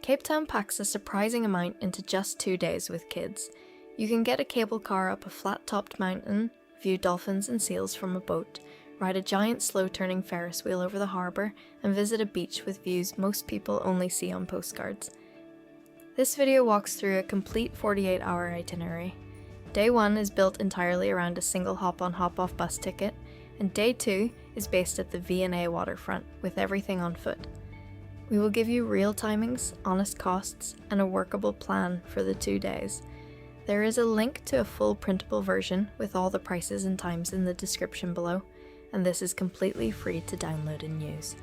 Cape Town packs a surprising amount into just 2 days with kids. You can get a cable car up a flat-topped mountain, view dolphins and seals from a boat, ride a giant slow-turning Ferris wheel over the harbour, and visit a beach with views most people only see on postcards. This video walks through a complete 48-hour itinerary. Day 1 is built entirely around a single hop-on hop-off bus ticket, and Day 2 is based at the V&A Waterfront, with everything on foot. We will give you real timings, honest costs, and a workable plan for the 2 days. There is a link to a full printable version with all the prices and times in the description below, and this is completely free to download and use.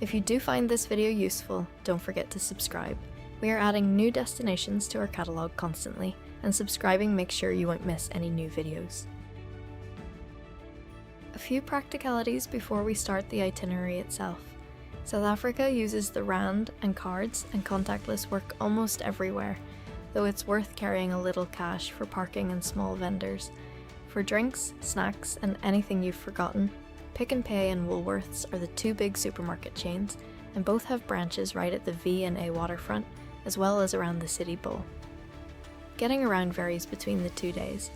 If you do find this video useful, don't forget to subscribe. We are adding new destinations to our catalogue constantly, and subscribing makes sure you won't miss any new videos. A few practicalities before we start the itinerary itself. South Africa uses the rand and cards, and contactless work almost everywhere, though it's worth carrying a little cash for parking and small vendors. For drinks, snacks, and anything you've forgotten, Pick n Pay and Woolworths are the two big supermarket chains, and both have branches right at the V&A Waterfront, as well as around the City Bowl. Getting around varies between the 2 days.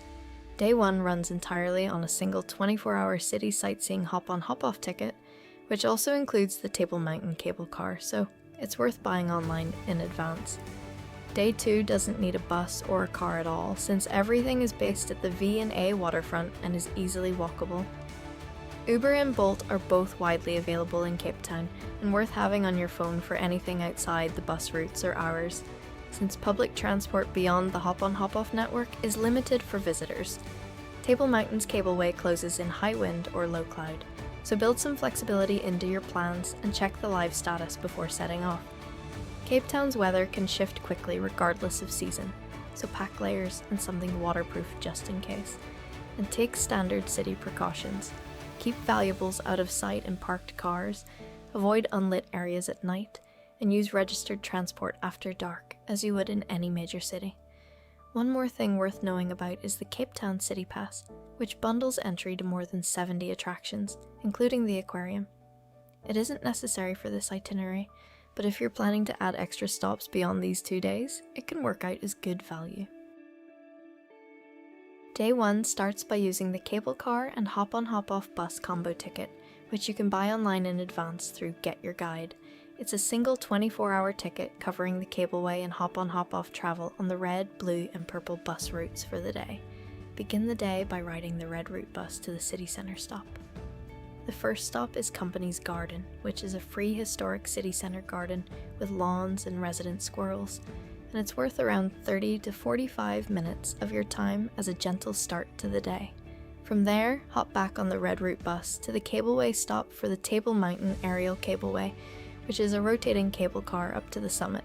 Day 1 runs entirely on a single 24-hour city sightseeing hop-on hop-off ticket, which also includes the Table Mountain cable car, so it's worth buying online in advance. Day 2 doesn't need a bus or a car at all, since everything is based at the V&A Waterfront and is easily walkable. Uber and Bolt are both widely available in Cape Town and worth having on your phone for anything outside the bus routes or hours, since public transport beyond the hop-on hop-off network is limited for visitors. Table Mountain's Cableway closes in high wind or low cloud, so build some flexibility into your plans and check the live status before setting off. Cape Town's weather can shift quickly regardless of season, so pack layers and something waterproof just in case. And take standard city precautions. Keep valuables out of sight in parked cars, avoid unlit areas at night, and use registered transport after dark, as you would in any major city. One more thing worth knowing about is the Cape Town City Pass, which bundles entry to more than 70 attractions, including the Aquarium. It isn't necessary for this itinerary, but if you're planning to add extra stops beyond these 2 days, it can work out as good value. Day 1 starts by using the cable car and hop-on hop-off bus combo ticket, which you can buy online in advance through GetYourGuide. It's a single 24-hour ticket covering the Cableway and hop-on hop-off travel on the red, blue, and purple bus routes for the day. Begin the day by riding the red route bus to the city centre stop. The first stop is Company's Garden, which is a free historic city centre garden with lawns and resident squirrels, and it's worth around 30 to 45 minutes of your time as a gentle start to the day. From there, hop back on the red route bus to the Cableway stop for the Table Mountain Aerial Cableway, which is a rotating cable car up to the summit.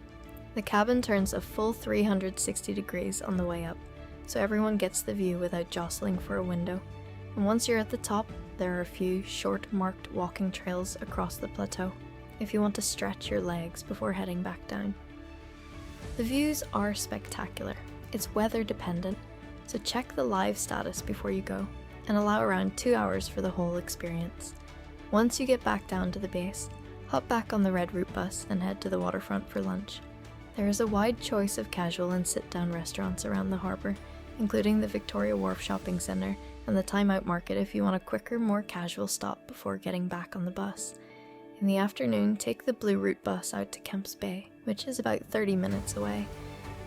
The cabin turns a full 360 degrees on the way up, so everyone gets the view without jostling for a window. And once you're at the top, there are a few short marked walking trails across the plateau, if you want to stretch your legs before heading back down. The views are spectacular. It's weather dependent, so check the live status before you go, and allow around 2 hours for the whole experience. Once you get back down to the base, hop back on the red route bus and head to the waterfront for lunch. There is a wide choice of casual and sit-down restaurants around the harbour, including the Victoria Wharf Shopping Centre and the Time Out Market if you want a quicker, more casual stop before getting back on the bus. In the afternoon, take the blue route bus out to Kemps Bay, which is about 30 minutes away.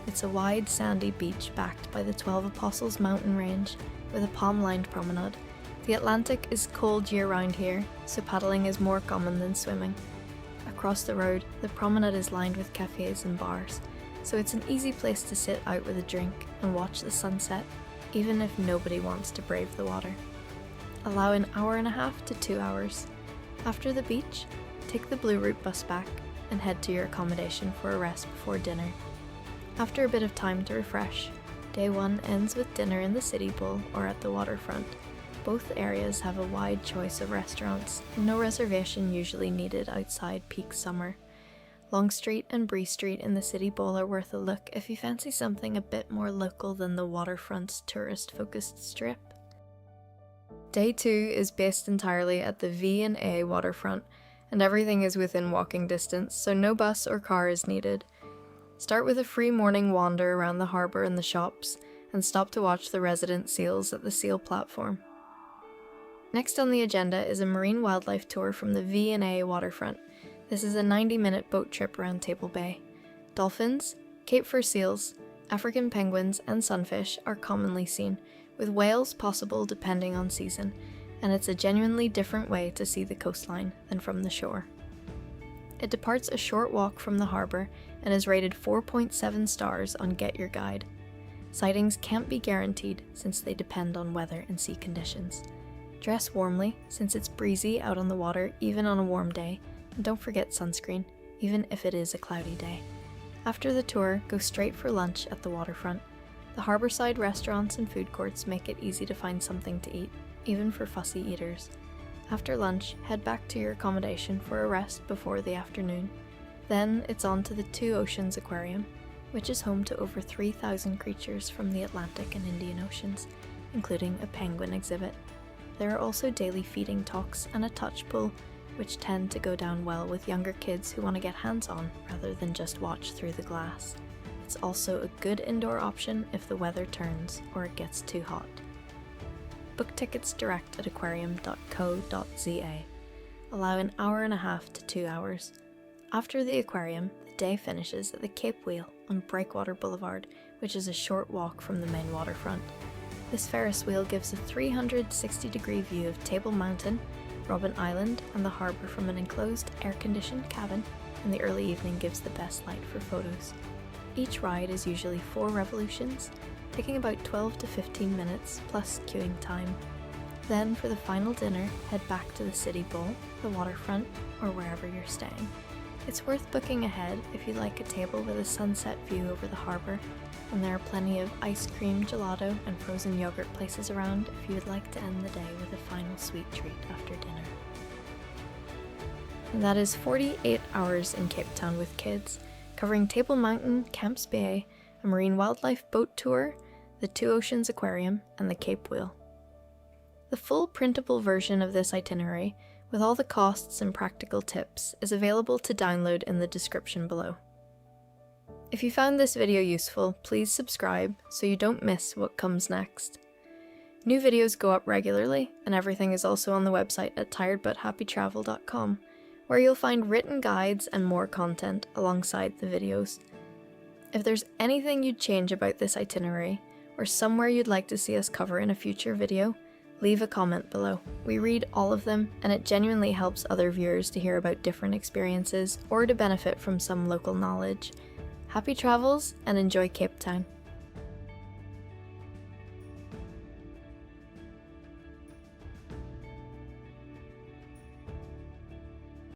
It's a wide, sandy beach backed by the 12 Apostles mountain range with a palm-lined promenade. The Atlantic is cold year-round here, so paddling is more common than swimming. Across the road, the promenade is lined with cafes and bars, so it's an easy place to sit out with a drink and watch the sunset, even if nobody wants to brave the water. Allow an hour and a half to 2 hours. After the beach, take the blue route bus back and head to your accommodation for a rest before dinner. After a bit of time to refresh, Day 1 ends with dinner in the City Bowl or at the waterfront. Both areas have a wide choice of restaurants, and no reservation usually needed outside peak summer. Long Street and Bree Street in the City Bowl are worth a look if you fancy something a bit more local than the waterfront's tourist-focused strip. Day 2 is based entirely at the V&A Waterfront, and everything is within walking distance, so no bus or car is needed. Start with a free morning wander around the harbour and the shops, and stop to watch the resident seals at the seal platform. Next on the agenda is a marine wildlife tour from the V&A Waterfront. This is a 90-minute boat trip around Table Bay. Dolphins, Cape fur seals, African penguins, and sunfish are commonly seen, with whales possible depending on season, and it's a genuinely different way to see the coastline than from the shore. It departs a short walk from the harbour and is rated 4.7 stars on GetYourGuide. Sightings can't be guaranteed since they depend on weather and sea conditions. Dress warmly since it's breezy out on the water even on a warm day, and don't forget sunscreen, even if it is a cloudy day. After the tour, go straight for lunch at the waterfront. The harbourside restaurants and food courts make it easy to find something to eat, even for fussy eaters. After lunch, head back to your accommodation for a rest before the afternoon. Then it's on to the Two Oceans Aquarium, which is home to over 3,000 creatures from the Atlantic and Indian Oceans, including a penguin exhibit. There are also daily feeding talks and a touch pool, which tend to go down well with younger kids who want to get hands-on rather than just watch through the glass. It's also a good indoor option if the weather turns or it gets too hot. Book tickets direct at aquarium.co.za. Allow an hour and a half to 2 hours. After the aquarium, the day finishes at the Cape Wheel on Breakwater Boulevard, which is a short walk from the main waterfront. This Ferris wheel gives a 360-degree view of Table Mountain, Robben Island, and the harbour from an enclosed, air-conditioned cabin, and the early evening gives the best light for photos. Each ride is usually 4 revolutions, taking about 12 to 15 minutes, plus queuing time. Then, for the final dinner, head back to the City Bowl, the waterfront, or wherever you're staying. It's worth booking ahead if you'd like a table with a sunset view over the harbour, and there are plenty of ice cream, gelato, and frozen yogurt places around if you would like to end the day with a final sweet treat after dinner. And that is 48 hours in Cape Town with kids, covering Table Mountain, Camps Bay, a marine wildlife boat tour, the Two Oceans Aquarium, and the Cape Wheel. The full printable version of this itinerary, with all the costs and practical tips, is available to download in the description below. If you found this video useful, please subscribe so you don't miss what comes next. New videos go up regularly, and everything is also on the website at tiredbuthappytravel.com, where you'll find written guides and more content alongside the videos. If there's anything you'd change about this itinerary, or somewhere you'd like to see us cover in a future video, leave a comment below. We read all of them, and it genuinely helps other viewers to hear about different experiences or to benefit from some local knowledge. Happy travels and enjoy Cape Town.